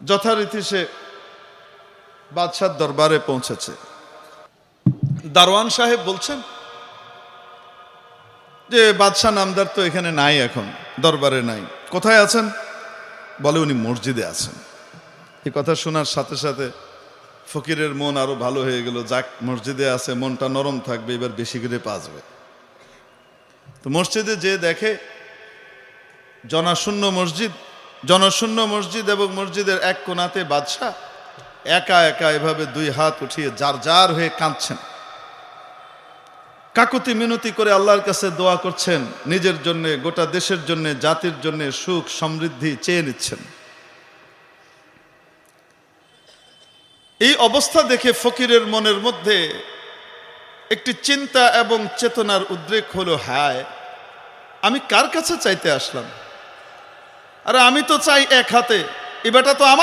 যথারীতি সে বাদশার দরবারে পৌঁছেছে। দারওয়ান সাহেব বলছেন যে বাদশাহ নামদার তো এখানে নাই, এখন দরবারে নাই, কোথায় আছেন? বলে উনি মসজিদে আছেন। এই কথা শোনার সাথে সাথে ফকিরের মন আরো ভালো হয়ে গেল, যাক মসজিদে আছে, মনটা নরম থাকবে, এবার বেশি করে পাঁচবে। তো মসজিদে যে দেখে জনশূন্য মসজিদ এবং মসজিদের এক কোণাতে বাদশাহ একা একা এভাবে দুই হাত উঠিয়ে যার হয়ে কাঁদছেন, কাকুতি মিনতি করে আল্লাহর কাছে দোয়া করছেন, নিজের জন্য, গোটা দেশের জন্য, জাতির জন্য সুখ সমৃদ্ধি চেয়ে নিচ্ছেন। এই অবস্থা দেখে ফকিরের মনের মধ্যে একটি চিন্তা এবং চেতনার উদ্রেক হলো, হায় আমি কার কাছে চাইতে আসলাম? আরে আমি তো চাই এক হাতে, এবারটা তো আমার